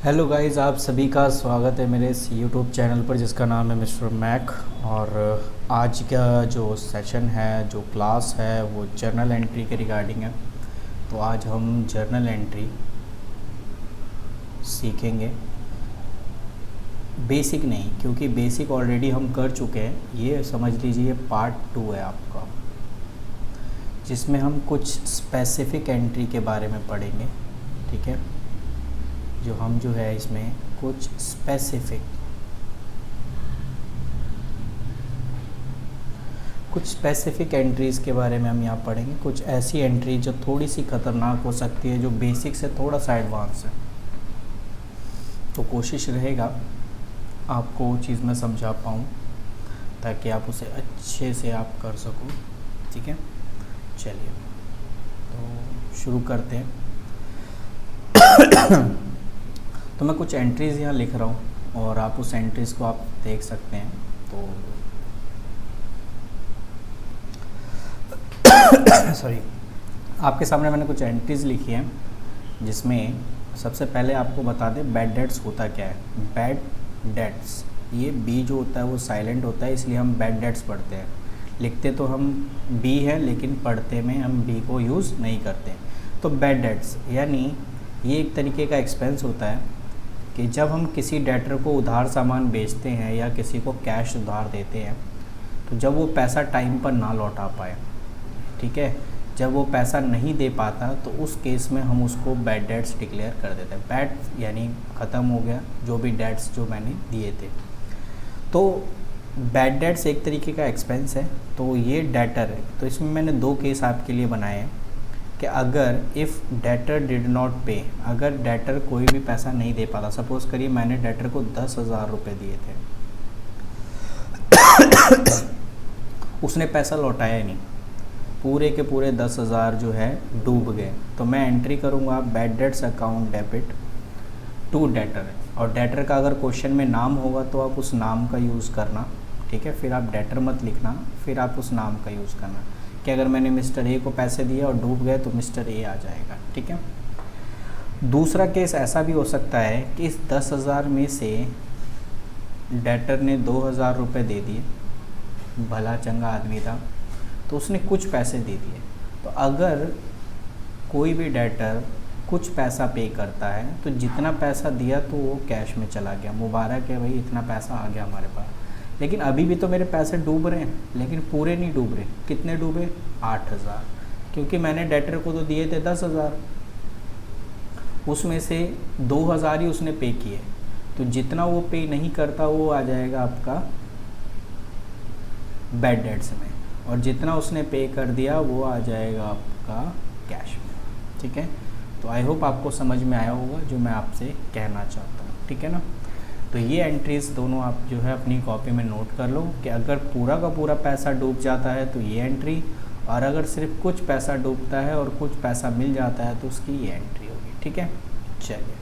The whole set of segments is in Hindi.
हेलो गाइस, आप सभी का स्वागत है मेरे इस यूट्यूब चैनल पर जिसका नाम है मिस्टर मैक। और आज का जो सेशन है, जो क्लास है, वो जर्नल एंट्री के रिगार्डिंग है। तो आज हम जर्नल एंट्री सीखेंगे। बेसिक नहीं, क्योंकि बेसिक ऑलरेडी हम कर चुके हैं। ये समझ लीजिए पार्ट 2 है आपका, जिसमें हम कुछ स्पेसिफिक एंट्री के बारे में पढ़ेंगे। ठीक है, जो है इसमें कुछ स्पेसिफिक एंट्रीज़ के बारे में हम यहाँ पढ़ेंगे। कुछ ऐसी एंट्री जो थोड़ी सी ख़तरनाक हो सकती है, जो बेसिक से थोड़ा सा एडवांस है। तो कोशिश रहेगा आपको वो चीज़ मैं समझा पाऊँ, ताकि आप उसे अच्छे से आप कर सको। ठीक है, चलिए तो शुरू करते हैं। तो मैं कुछ एंट्रीज़ यहाँ लिख रहा हूँ और आप उस एंट्रीज़ को आप देख सकते हैं। तो सॉरी, आपके सामने मैंने कुछ एंट्रीज़ लिखी हैं, जिसमें सबसे पहले आपको बता दें बैड डेट्स होता क्या है। बैड डेट्स, ये बी जो होता है वो साइलेंट होता है, इसलिए हम बैड डेट्स पढ़ते हैं। लिखते तो हम बी है, लेकिन पढ़ते में हम बी को यूज़ नहीं करते। तो बैड डेट्स यानी ये एक तरीके का एक्सपेंस होता है कि जब हम किसी डेटर को उधार सामान बेचते हैं या किसी को कैश उधार देते हैं, तो जब वो पैसा टाइम पर ना लौटा पाए, ठीक है, जब वो पैसा नहीं दे पाता, तो उस केस में हम उसको बैड डेट्स डिक्लेयर कर देते हैं। बैड यानी ख़त्म हो गया जो भी डेट्स जो मैंने दिए थे। तो बैड डेट्स एक तरीके का एक्सपेंस है। तो ये डेटर है, तो इसमें मैंने दो केस आपके लिए बनाए हैं कि अगर इफ़ डेटर डिड नॉट पे, अगर डेटर कोई भी पैसा नहीं दे पाता, सपोज़ करिए मैंने डेटर को 10,000 रुपये दिए थे, उसने पैसा लौटाया ही नहीं, पूरे के पूरे 10,000 जो है डूब गए, तो मैं एंट्री करूँगा bad debts account debit to debtor. और डेटर का अगर क्वेश्चन में नाम होगा तो आप उस नाम का यूज़ करना। ठीक है, फिर आप डेटर मत लिखना, फिर आप उस नाम का यूज़ करना कि अगर मैंने मिस्टर ए को पैसे दिए और डूब गए तो मिस्टर ए आ जाएगा। ठीक है, दूसरा केस ऐसा भी हो सकता है कि इस 10,000 में से डेटर ने 2,000 रुपये दे दिए, भला चंगा आदमी था, तो उसने कुछ पैसे दे दिए। तो अगर कोई भी डेटर कुछ पैसा पे करता है, तो जितना पैसा दिया तो वो कैश में चला गया, मुबारक है भाई, इतना पैसा आ गया हमारे पास। लेकिन अभी भी तो मेरे पैसे डूब रहे हैं, लेकिन पूरे नहीं डूब रहे। कितने डूबे? 8,000, क्योंकि मैंने डेटर को तो दिए थे 10,000, उसमें से 2,000 ही उसने पे किए। तो जितना वो पे नहीं करता वो आ जाएगा आपका बैड डेट्स में, और जितना उसने पे कर दिया वो आ जाएगा आपका कैश में। ठीक है, तो आई होप आपको समझ में आया होगा जो मैं आपसे कहना चाहता हूँ। ठीक है ना, तो ये एंट्रीज़ दोनों आप जो है अपनी कॉपी में नोट कर लो कि अगर पूरा का पूरा पैसा डूब जाता है तो ये एंट्री, और अगर सिर्फ कुछ पैसा डूबता है और कुछ पैसा मिल जाता है तो उसकी ये एंट्री होगी। ठीक है, चलिए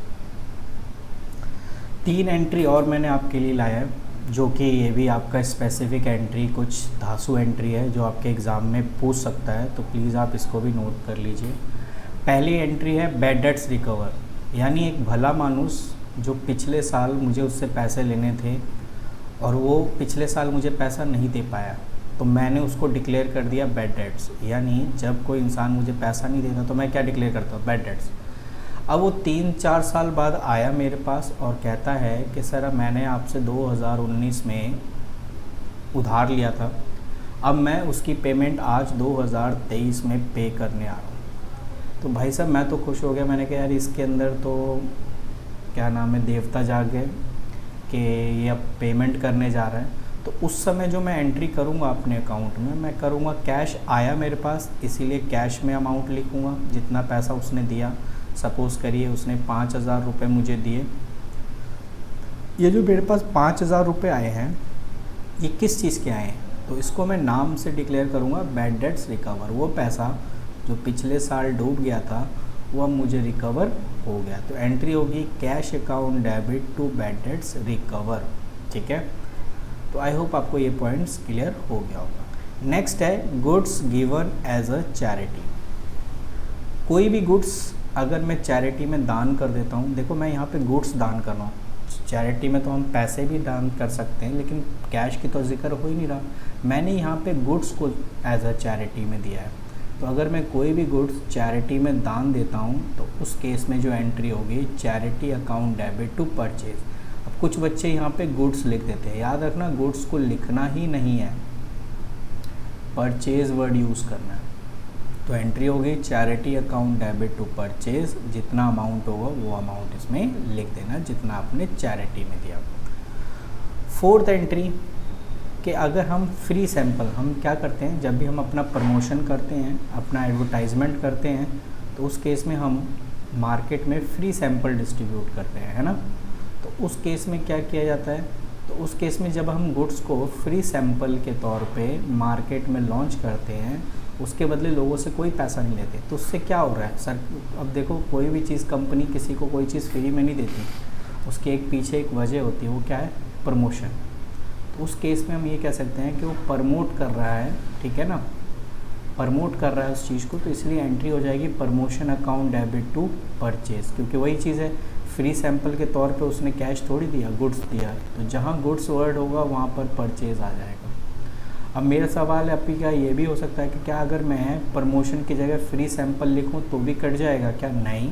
3 एंट्री और मैंने आपके लिए लाया है, जो कि ये भी आपका स्पेसिफिक एंट्री, कुछ धांसू एंट्री है जो आपके एग्ज़ाम में पूछ सकता है, तो प्लीज़ आप इसको भी नोट कर लीजिए। पहली एंट्री है बैड डेट्स रिकवर, यानी एक भला मानुस जो पिछले साल मुझे उससे पैसे लेने थे और वो पिछले साल मुझे पैसा नहीं दे पाया, तो मैंने उसको डिक्लेयर कर दिया बैड डेट्स। यानी जब कोई इंसान मुझे पैसा नहीं देता तो मैं क्या डिक्लेयर करता हूँ? Bad debts. अब वो 3-4 साल बाद आया मेरे पास और कहता है कि सर मैंने आपसे 2019 में उधार लिया था, अब मैं उसकी पेमेंट आज 2023 में पे करने आ रहा हूँ। तो भाई साहब मैं तो खुश हो गया, मैंने कहा यार इसके अंदर तो क्या नाम है, देवता जाग गए कि ये अब पेमेंट करने जा रहा है। तो उस समय जो मैं एंट्री करूँगा अपने अकाउंट में, मैं करूँगा कैश आया मेरे पास, इसीलिए कैश में अमाउंट लिखूँगा जितना पैसा उसने दिया। सपोज़ करिए उसने 5,000 रुपये मुझे दिए, ये जो मेरे पास 5,000 रुपये आए हैं ये किस चीज़ के आए हैं, तो इसको मैं नाम से डिक्लेयर करूँगा बैड डेट्स रिकवर। वो पैसा जो पिछले साल डूब गया था वो अब मुझे रिकवर हो गया, तो एंट्री होगी cash account debit to bad debts recover. ठीक है, तो आई होप आपको ये पॉइंट्स क्लियर हो गया होगा। नेक्स्ट है goods given as a charity. कोई भी गुड्स अगर मैं चैरिटी में दान कर देता हूँ, देखो मैं यहाँ पे गुड्स दान कर रहा हूँ, चैरिटी में तो हम पैसे भी दान कर सकते हैं लेकिन कैश की तो जिक्र हो ही नहीं रहा, मैंने यहाँ पे गुड्स को एज अ चैरिटी में दिया है। तो अगर मैं कोई भी गुड्स चैरिटी में दान देता हूँ तो उस केस में जो एंट्री होगी charity account debit to purchase. अब कुछ बच्चे यहाँ पे गुड्स लिख देते हैं, याद रखना गुड्स को लिखना ही नहीं है, परचेज वर्ड यूज़ करना है। तो एंट्री होगी charity account debit to purchase, जितना अमाउंट होगा वो अमाउंट इसमें लिख देना जितना आपने चैरिटी में दिया। फोर्थ एंट्री कि अगर हम फ्री सैंपल, हम क्या करते हैं जब भी हम अपना प्रमोशन करते हैं, अपना एडवर्टाइजमेंट करते हैं, तो उस केस में हम मार्केट में फ्री सैंपल डिस्ट्रीब्यूट करते हैं, है ना। तो उस केस में क्या किया जाता है, तो उस केस में जब हम गुड्स को फ्री सैंपल के तौर पे मार्केट में लॉन्च करते हैं, उसके बदले लोगों से कोई पैसा नहीं लेते, तो उससे क्या हो रहा है सर। अब देखो कोई भी चीज़, कंपनी किसी को कोई चीज़ फ्री में नहीं देती, उसके एक पीछे एक वजह होती है, वो क्या है, प्रमोशन। तो उस केस में हम ये कह सकते हैं कि वो प्रमोट कर रहा है, ठीक है ना, प्रमोट कर रहा है उस चीज़ को, तो इसलिए एंट्री हो जाएगी promotion account debit to purchase, क्योंकि वही चीज़ है, फ्री सैंपल के तौर पे उसने कैश थोड़ी दिया, गुड्स दिया, तो जहाँ गुड्स वर्ड होगा वहाँ पर परचेज आ जाएगा। अब मेरा सवाल है आपकी, क्या ये भी हो सकता है कि क्या अगर मैं प्रमोशन की जगह फ्री सैंपल लिखूँ तो भी कट जाएगा क्या? नहीं,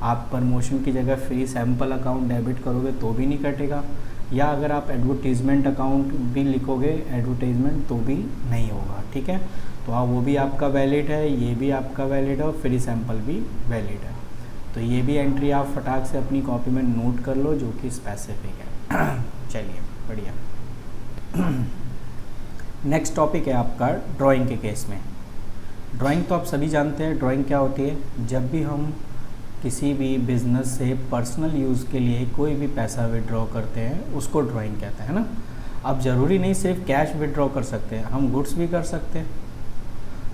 आप प्रमोशन की जगह फ्री सैंपल अकाउंट डेबिट करोगे तो भी नहीं कटेगा, या अगर आप एडवर्टीज़मेंट अकाउंट भी लिखोगे एडवर्टाइजमेंट तो भी नहीं होगा, ठीक है। तो हाँ, वो भी आपका वैलिड है, ये भी आपका वैलिड है और फ्री सैंपल भी वैलिड है। तो ये भी एंट्री आप फटाक से अपनी कॉपी में नोट कर लो जो कि स्पेसिफिक है। चलिए बढ़िया। नेक्स्ट टॉपिक है आपका ड्राइंग के केस में। ड्राइंग तो आप सभी जानते हैं, ड्राइंग क्या होती है, जब भी हम किसी भी बिज़नेस से पर्सनल यूज़ के लिए कोई भी पैसा विड्रॉ करते हैं उसको ड्राइंग कहते हैं ना। अब ज़रूरी नहीं सिर्फ कैश विड्रॉ कर सकते हैं, हम गुड्स भी कर सकते हैं।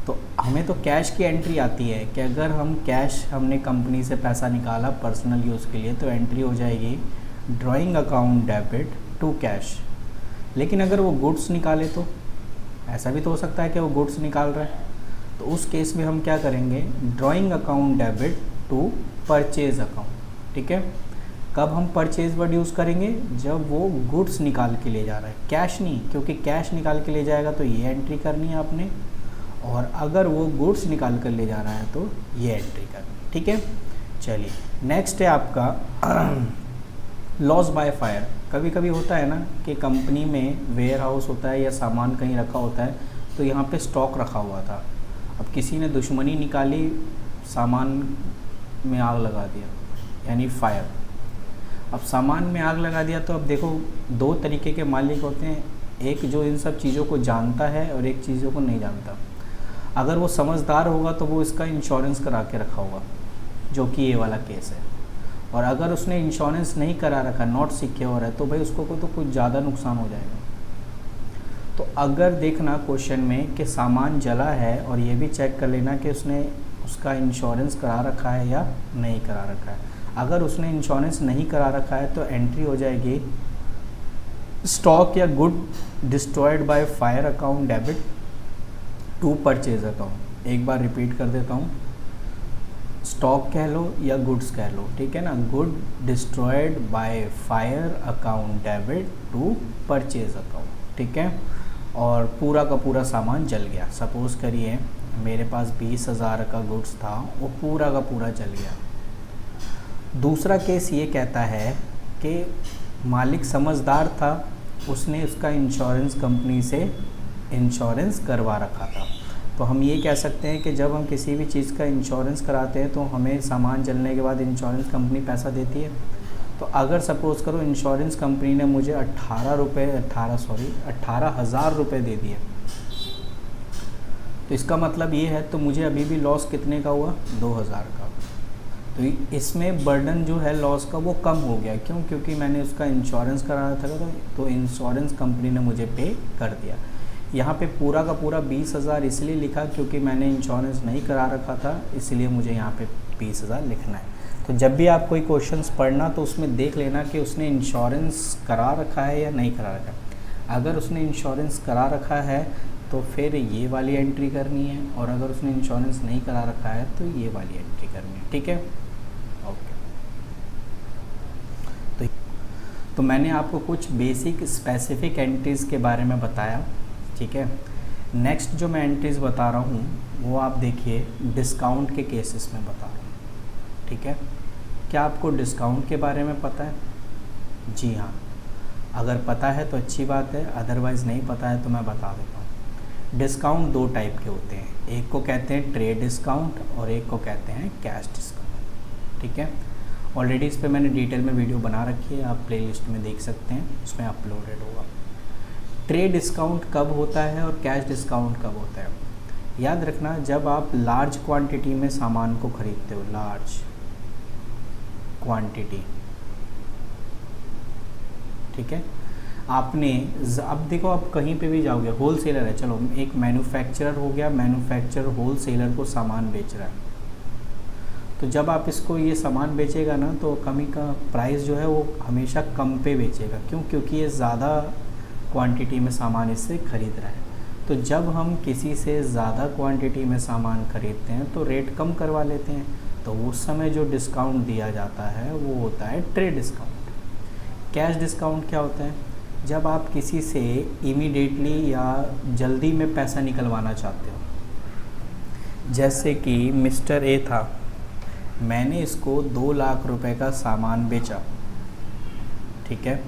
तो हमें तो कैश की एंट्री आती है कि अगर हम कैश, हमने कंपनी से पैसा निकाला पर्सनल यूज़ के लिए, तो एंट्री हो जाएगी drawing account debit to cash. लेकिन अगर वो गुड्स निकाले तो, ऐसा भी तो हो सकता है कि वो गुड्स निकाल रहा है, तो उस केस में हम क्या करेंगे, drawing account debit to purchase account, ठीक है। कब हम परचेज वर्ड यूज़ करेंगे, जब वो गुड्स निकाल के ले जा रहा है, कैश नहीं, क्योंकि कैश निकाल के ले जाएगा तो ये एंट्री करनी है आपने, और अगर वो गुड्स निकाल कर ले जा रहा है तो ये एंट्री करनी है, ठीक है। चलिए नेक्स्ट है आपका लॉस बाय फायर। कभी कभी होता है ना कि कंपनी में वेयर हाउस होता है या सामान कहीं रखा होता है, तो यहाँ पे स्टॉक रखा हुआ था, अब किसी ने दुश्मनी निकाली, सामान में आग लगा दिया, यानी फायर। अब सामान में आग लगा दिया तो अब देखो दो तरीके के मालिक होते हैं, एक जो इन सब चीज़ों को जानता है और एक चीज़ों को नहीं जानता। अगर वो समझदार होगा तो वो इसका इंश्योरेंस करा के रखा होगा, जो कि ये वाला केस है। और अगर उसने इंश्योरेंस नहीं करा रखा, नॉट सिक्योर है, तो भाई उसको को तो कुछ ज़्यादा नुकसान हो जाएगा। तो अगर देखना क्वेश्चन में कि सामान जला है, और ये भी चेक कर लेना कि उसने उसका इंश्योरेंस करा रखा है या नहीं करा रखा है। अगर उसने इंश्योरेंस नहीं करा रखा है तो एंट्री हो जाएगी स्टॉक या good destroyed by fire account debit to purchase account. एक बार रिपीट कर देता हूँ, स्टॉक कह लो या गुड्स कह लो, ठीक है ना, good destroyed by fire account debit to purchase account, ठीक है। और पूरा का पूरा सामान जल गया, सपोज़ करिए मेरे पास 20,000 का गुड्स था, वो पूरा का पूरा जल गया। दूसरा केस ये कहता है कि मालिक समझदार था, उसने उसका इंश्योरेंस कंपनी से इंश्योरेंस करवा रखा था। तो हम ये कह सकते हैं कि जब हम किसी भी चीज़ का इंश्योरेंस कराते हैं तो हमें सामान जलने के बाद इंश्योरेंस कंपनी पैसा देती है। तो अगर सपोज़ करो इंश्योरेंस कंपनी ने मुझे 18,000 रुपये दे दिए, तो इसका मतलब ये है तो मुझे अभी भी लॉस कितने का हुआ, 2,000 का। तो इसमें बर्डन जो है लॉस का वो कम हो गया, क्यों, क्योंकि मैंने उसका इंश्योरेंस कराया था तो इंश्योरेंस कंपनी ने मुझे पे कर दिया। यहाँ पे पूरा का पूरा 20,000 इसलिए लिखा क्योंकि मैंने इंश्योरेंस नहीं करा रखा था, इसलिए मुझे यहाँ पे 20,000 लिखना है। तो जब भी आप कोई क्वेश्चंस पढ़ना तो उसमें देख लेना कि उसने इंश्योरेंस करा रखा है या नहीं करा रखा है। अगर उसने इंश्योरेंस करा रखा है तो फिर ये वाली एंट्री करनी है, और अगर उसने इंश्योरेंस नहीं करा रखा है तो ये वाली एंट्री करनी है, ठीक है। तो मैंने आपको कुछ बेसिक स्पेसिफिक एंट्रीज़ के बारे में बताया, ठीक है। नेक्स्ट जो मैं एंट्रीज़ बता रहा हूँ वो आप देखिए डिस्काउंट के केसेस में बता रहा हूँ, ठीक है। क्या आपको डिस्काउंट के बारे में पता है? जी हाँ, अगर पता है तो अच्छी बात है, अदरवाइज़ नहीं पता है तो मैं बता देता हूँ। डिस्काउंट दो टाइप के होते हैं, एक को कहते हैं ट्रेड डिस्काउंट और एक को कहते हैं कैश डिस्काउंट, ठीक है। ऑलरेडी इस पे मैंने डिटेल में वीडियो बना रखी है, आप प्लेलिस्ट में देख सकते हैं, उसमें अपलोडेड होगा। ट्रेड डिस्काउंट कब होता है और कैश डिस्काउंट कब होता है? याद रखना, जब आप लार्ज क्वांटिटी में सामान को खरीदते हो, लार्ज क्वांटिटी, ठीक है। आपने अब देखो, आप कहीं पे भी जाओगे, होल सेलर है, चलो एक मैन्युफैक्चरर हो गया, मैन्युफैक्चरर होल सेलर को सामान बेच रहा है, तो जब आप इसको ये सामान बेचेगा ना तो कमी का प्राइस जो है वो हमेशा कम पे बेचेगा। क्यों? क्योंकि ये ज़्यादा क्वांटिटी में सामान इससे ख़रीद रहा है। तो जब हम किसी से ज़्यादा क्वांटिटी में सामान खरीदते हैं तो रेट कम करवा लेते हैं, तो उस समय जो डिस्काउंट दिया जाता है वो होता है ट्रेड डिस्काउंट। कैश डिस्काउंट क्या होता है? जब आप किसी से इमीडिएटली या जल्दी में पैसा निकलवाना चाहते हो, जैसे कि मिस्टर ए था, मैंने इसको 2 लाख रुपए का सामान बेचा, ठीक है।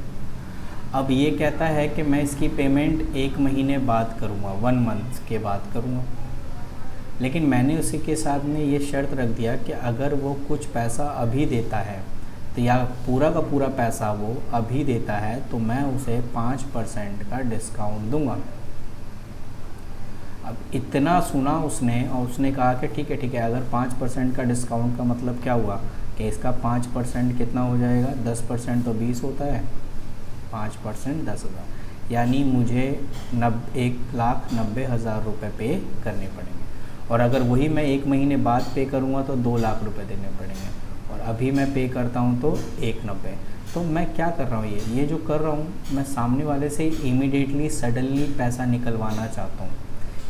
अब ये कहता है कि मैं इसकी पेमेंट 1 महीने बाद करूँगा, 1 मंथ के बाद करूँगा, लेकिन मैंने उसी के साथ में ये शर्त रख दिया कि अगर वो कुछ पैसा अभी देता है तो या पूरा का पूरा पैसा वो अभी देता है तो मैं उसे 5% का डिस्काउंट दूंगा। अब इतना सुना उसने और उसने कहा कि ठीक है, अगर 5% का डिस्काउंट का मतलब क्या हुआ कि इसका 5% कितना हो जाएगा, 10% तो 20 होता है, 5% 10,000, यानी मुझे 1,90,000 रुपये पे करने पड़ेंगे। और अगर वही मैं 1 महीने बाद पे करूँगा तो 2 लाख रुपए देने पड़ेंगे, और अभी मैं पे करता हूँ तो 1,90,000। तो मैं क्या कर रहा हूँ, ये जो कर रहा हूँ, मैं सामने वाले से इमीडिएटली सडनली पैसा निकलवाना चाहता हूँ,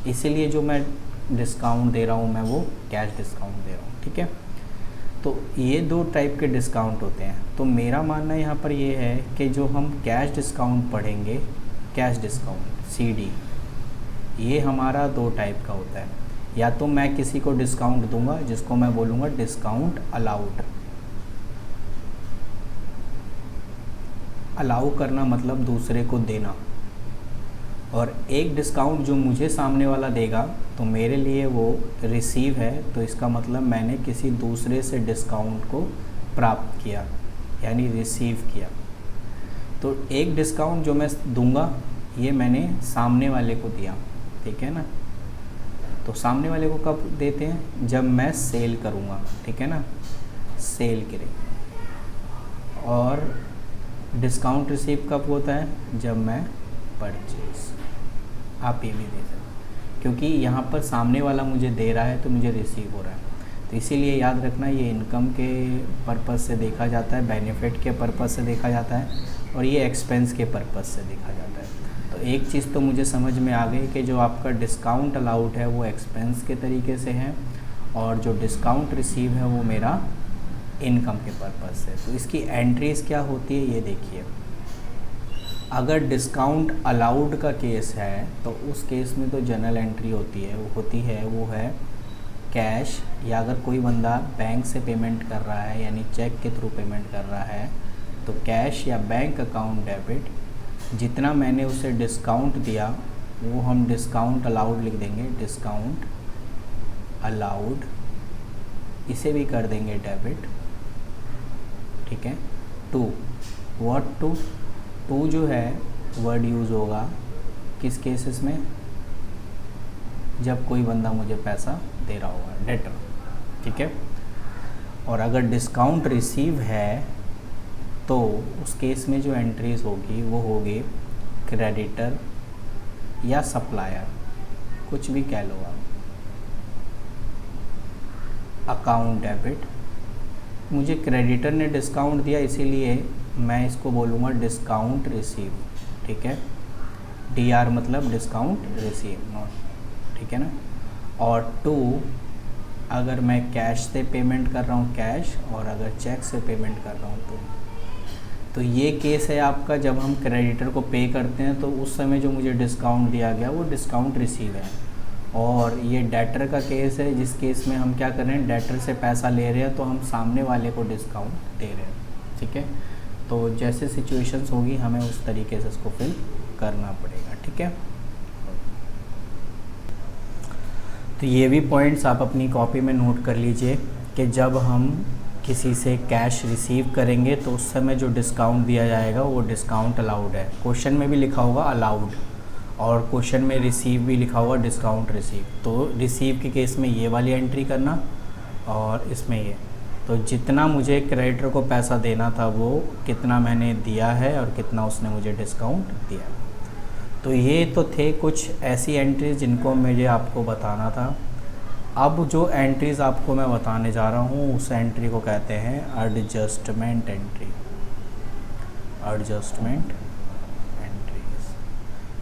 इसीलिए जो मैं डिस्काउंट दे रहा हूँ मैं वो कैश डिस्काउंट दे रहा हूँ, ठीक है। तो ये 2 टाइप के डिस्काउंट होते हैं। तो मेरा मानना यहाँ पर ये है कि जो हम कैश डिस्काउंट पढ़ेंगे, कैश डिस्काउंट CD, ये हमारा 2 टाइप का होता है। या तो मैं किसी को डिस्काउंट दूंगा जिसको मैं बोलूँगा डिस्काउंट अलाउड। अलाउ करना मतलब दूसरे को देना, और एक डिस्काउंट जो मुझे सामने वाला देगा तो मेरे लिए वो रिसीव है, तो इसका मतलब मैंने किसी दूसरे से डिस्काउंट को प्राप्त किया, यानी रिसीव किया। तो एक डिस्काउंट जो मैं दूंगा ये मैंने सामने वाले को दिया, ठीक है ना। तो सामने वाले को कब देते हैं? जब मैं सेल करूँगा, ठीक है ना, सेल करें। और डिस्काउंट रिसीव कब होता है? जब मैं परचेज। आप ये भी दे सकते, क्योंकि यहाँ पर सामने वाला मुझे दे रहा है तो मुझे रिसीव हो रहा है। तो इसीलिए याद रखना, ये इनकम के पर्पज़ से देखा जाता है, बेनिफिट के पर्पज़ से देखा जाता है, और ये एक्सपेंस के पर्पज़ से देखा जाता है। तो एक चीज़ तो मुझे समझ में आ गई कि जो आपका डिस्काउंट अलाउड है वो एक्सपेंस के तरीके से है, और जो डिस्काउंट रिसीव है वो मेरा इनकम के पर्पज़ से। तो इसकी एंट्रीज़ क्या होती है ये देखिए। अगर डिस्काउंट अलाउड का केस है तो उस केस में तो जनरल एंट्री वो है कैश, या अगर कोई बंदा बैंक से पेमेंट कर रहा है यानी चेक के थ्रू पेमेंट कर रहा है तो कैश या बैंक अकाउंट डेबिट, जितना मैंने उसे डिस्काउंट दिया वो हम डिस्काउंट अलाउड लिख देंगे, डिस्काउंट अलाउड, इसे भी कर देंगे डेबिट, ठीक है। टू जो है वर्ड यूज़ होगा किस केसेस में? जब कोई बंदा मुझे पैसा दे रहा होगा, डेटर, ठीक है। और अगर डिस्काउंट रिसीव है तो उस केस में जो एंट्रीज होगी वो होगी क्रेडिटर या सप्लायर, कुछ भी कह लो आप। अकाउंट डेबिट, मुझे क्रेडिटर ने डिस्काउंट दिया इसीलिए मैं इसको बोलूँगा डिस्काउंट रिसीव, ठीक है। DR मतलब डिस्काउंट रिसीव, नॉट, ठीक है ना। और 2, अगर मैं कैश से पेमेंट कर रहा हूँ कैश, और अगर चेक से पेमेंट कर रहा हूँ तो ये केस है आपका, जब हम क्रेडिटर को पे करते हैं तो उस समय जो मुझे डिस्काउंट दिया गया वो डिस्काउंट रिसीव है। और ये डेटर का केस है, जिस केस में हम क्या कर रहे हैं, डेटर से पैसा ले रहे हैं तो हम सामने वाले को डिस्काउंट दे रहे हैं। ठीक है, तो जैसे सिचुएशंस होगी हमें उस तरीके से इसको फिल करना पड़ेगा। ठीक है, तो ये भी पॉइंट्स आप अपनी कॉपी में नोट कर लीजिए कि जब हम किसी से कैश रिसीव करेंगे तो उस समय जो डिस्काउंट दिया जाएगा वो डिस्काउंट अलाउड है। क्वेश्चन में भी लिखा होगा अलाउड, और क्वेश्चन में रिसीव भी लिखा हुआ डिस्काउंट रिसीव। तो रिसीव के केस में ये वाली एंट्री करना, और इसमें ये, तो जितना मुझे क्रेडिटर को पैसा देना था वो कितना मैंने दिया है और कितना उसने मुझे डिस्काउंट दिया। तो ये तो थे कुछ ऐसी एंट्रीज जिनको मुझे आपको बताना था। अब जो एंट्रीज़ आपको मैं बताने जा रहा हूँ उस एंट्री को कहते हैं एडजस्टमेंट एंट्री। एडजस्टमेंट एंट्रीज,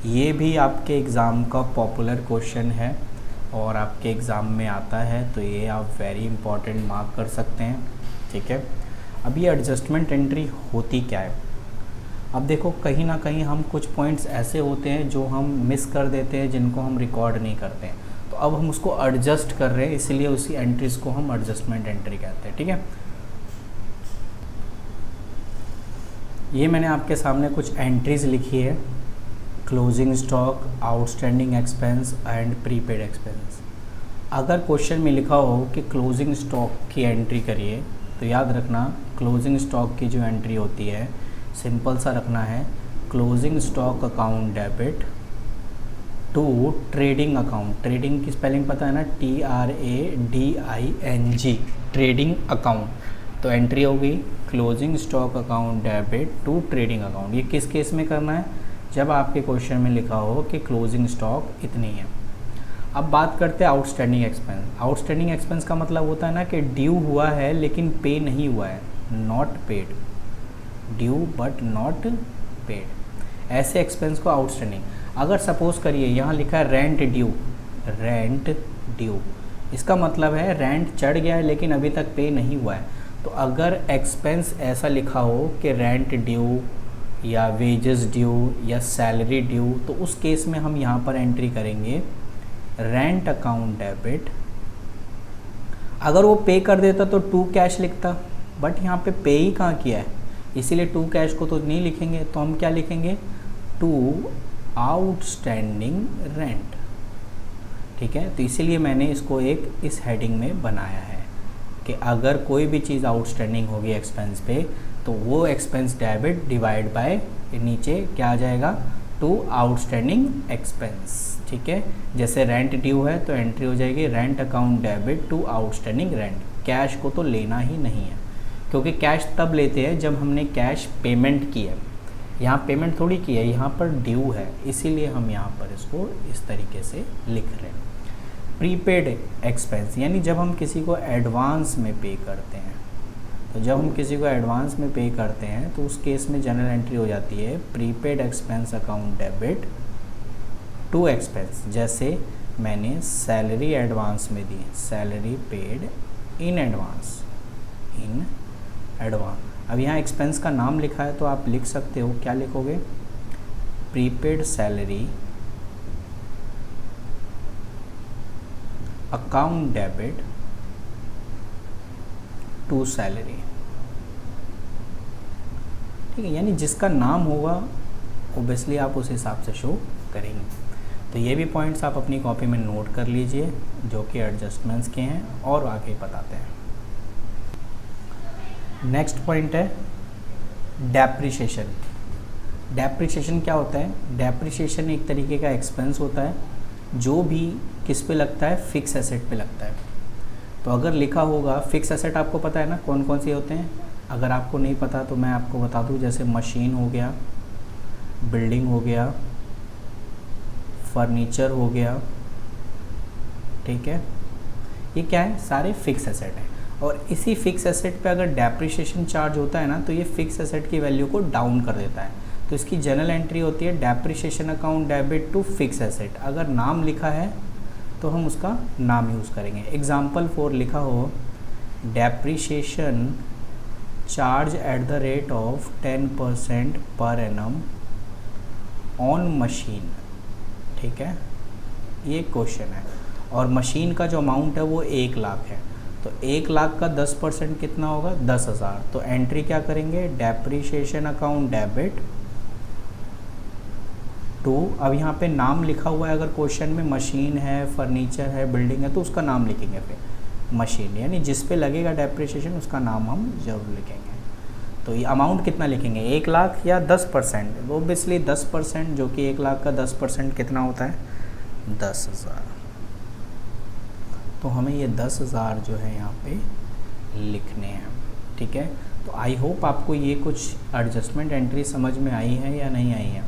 ये भी आपके एग्ज़ाम का पॉपुलर क्वेश्चन है और आपके एग्ज़ाम में आता है, तो ये आप वेरी इंपॉर्टेंट मार्क कर सकते हैं। ठीक है, अब ये एडजस्टमेंट एंट्री होती क्या है। अब देखो, कहीं ना कहीं हम कुछ पॉइंट्स ऐसे होते हैं जो हम मिस कर देते हैं, जिनको हम रिकॉर्ड नहीं करते हैं, तो अब हम उसको एडजस्ट कर रहे हैं, इसलिए उसी एंट्रीज़ को हम एडजस्टमेंट एंट्री कहते हैं। ठीक है, ये मैंने आपके सामने कुछ एंट्रीज़ लिखी है, closing stock, outstanding expense and prepaid expense. अगर क्वेश्चन में लिखा हो कि क्लोजिंग स्टॉक की एंट्री करिए, तो याद रखना क्लोजिंग स्टॉक की जो एंट्री होती है सिंपल सा रखना है, closing stock account debit to trading account. Trading की स्पेलिंग पता है ना, TRADING, ट्रेडिंग अकाउंट। तो एंट्री होगी closing stock account debit to trading account. ये किस केस में करना है, जब आपके क्वेश्चन में लिखा हो कि क्लोजिंग स्टॉक इतनी है। अब बात करते हैं आउटस्टैंडिंग एक्सपेंस। आउटस्टैंडिंग एक्सपेंस का मतलब होता है ना कि ड्यू हुआ है लेकिन पे नहीं हुआ है, not paid, due but not paid, ऐसे एक्सपेंस को आउटस्टैंडिंग। अगर सपोज करिए यहाँ लिखा है रेंट ड्यू, रेंट ड्यू, इसका मतलब है रेंट चढ़ गया है लेकिन अभी तक पे नहीं हुआ है। तो अगर एक्सपेंस ऐसा लिखा हो कि रेंट ड्यू या वेजेस ड्यू या सैलरी ड्यू, तो उस केस में हम यहाँ पर एंट्री करेंगे रेंट अकाउंट डेबिट। अगर वो पे कर देता तो टू कैश लिखता, बट यहाँ पे पे ही कहाँ किया है, इसीलिए टू कैश को तो नहीं लिखेंगे, तो हम क्या लिखेंगे, टू आउटस्टैंडिंग रेंट। ठीक है, तो इसीलिए मैंने इसको एक इस हेडिंग में बनाया है कि अगर कोई भी चीज़ आउटस्टैंडिंग होगी एक्सपेंस पे, तो वो एक्सपेंस डेबिट डिवाइड बाय नीचे क्या आ जाएगा, टू आउटस्टैंडिंग एक्सपेंस। ठीक है, जैसे रेंट ड्यू है तो एंट्री हो जाएगी rent account debit to outstanding rent. Cash को तो लेना ही नहीं है, क्योंकि कैश तब लेते हैं जब हमने कैश पेमेंट की है। यहाँ पेमेंट थोड़ी की है, यहाँ पर ड्यू है, इसीलिए हम यहाँ पर इसको इस तरीके से लिख रहे हैं। प्रीपेड एक्सपेंस यानी जब हम किसी को एडवांस में पे करते हैं, तो जब हम किसी को एडवांस में पे करते हैं तो उस केस में जनरल एंट्री हो जाती है prepaid expense account debit to expense. जैसे मैंने सैलरी एडवांस में दी, salary paid in advance, in advance. अब यहाँ एक्सपेंस का नाम लिखा है तो आप लिख सकते हो, क्या लिखोगे, prepaid salary account debit to salary. ठीक है, यानी जिसका नाम होगा ओबियसली आप उस हिसाब से शो करेंगे। तो ये भी पॉइंट्स आप अपनी कॉपी में नोट कर लीजिए जो कि एडजस्टमेंट्स के हैं, और आगे बताते हैं। नेक्स्ट पॉइंट है डेप्रिसिएशन। डेप्रिसिएशन क्या होता है, डेप्रिसिएशन एक तरीके का एक्सपेंस होता है जो भी किस पे लगता है, फिक्स एसेट पे लगता है। तो अगर लिखा होगा फिक्स एसेट, आपको पता है ना कौन कौन से होते हैं, अगर आपको नहीं पता तो मैं आपको बता दूं, जैसे मशीन हो गया, बिल्डिंग हो गया, फर्नीचर हो गया। ठीक है, ये क्या है, सारे फिक्स एसेट हैं। और इसी फिक्स एसेट पे अगर डेप्रिसिएशन चार्ज होता है ना, तो ये फिक्स एसेट की वैल्यू को डाउन कर देता है। तो इसकी जनरल एंट्री होती है depreciation account debit to fix asset. अगर नाम लिखा है तो हम उसका नाम यूज़ करेंगे। एग्जाम्पल फॉर लिखा हो depreciation charge at the rate of 10% per annum on machine. ठीक है, ये क्वेश्चन है। और मशीन का जो अमाउंट है वो 1 लाख है, तो 1 लाख का 10% कितना होगा, 10,000। तो एंट्री क्या करेंगे, डेप्रीशिएशन अकाउंट डेबिट टू, अब यहाँ पे नाम लिखा हुआ है, अगर क्वेश्चन में मशीन है, फर्नीचर है, बिल्डिंग है, तो उसका नाम लिखेंगे फिर मशीन, यानी जिस पे लगेगा डेप्रीशिएशन उसका नाम हम जरूर लिखेंगे। तो ये अमाउंट कितना लिखेंगे, 1 लाख या 10%, ओबियसली 10%, जो कि 1 लाख का 10% कितना होता है, 10,000। तो हमें ये 10,000 जो है यहाँ पे लिखने हैं। ठीक है, तो आई होप आपको ये कुछ एडजस्टमेंट एंट्री समझ में आई है या नहीं आई है।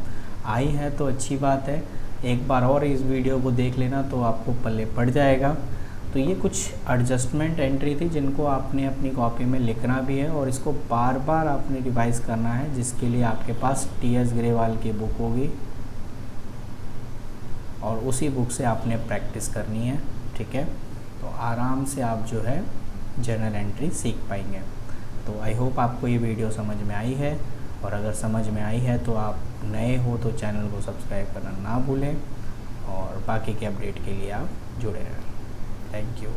आई है तो अच्छी बात है, एक बार और इस वीडियो को देख लेना तो आपको पल्ले पड़ जाएगा। तो ये कुछ एडजस्टमेंट एंट्री थी जिनको आपने अपनी कॉपी में लिखना भी है और इसको बार बार आपने रिवाइज़ करना है, जिसके लिए आपके पास टी.एस. ग्रेवाल की बुक होगी और उसी बुक से आपने प्रैक्टिस करनी है। ठीक है, तो आराम से आप जो है जर्नल एंट्री सीख पाएंगे। तो आई होप आपको ये वीडियो समझ में आई है, और अगर समझ में आई है तो आप नए हो तो चैनल को सब्सक्राइब करना ना भूलें, और बाकी के अपडेट के लिए आप जुड़े रहें। Thank you.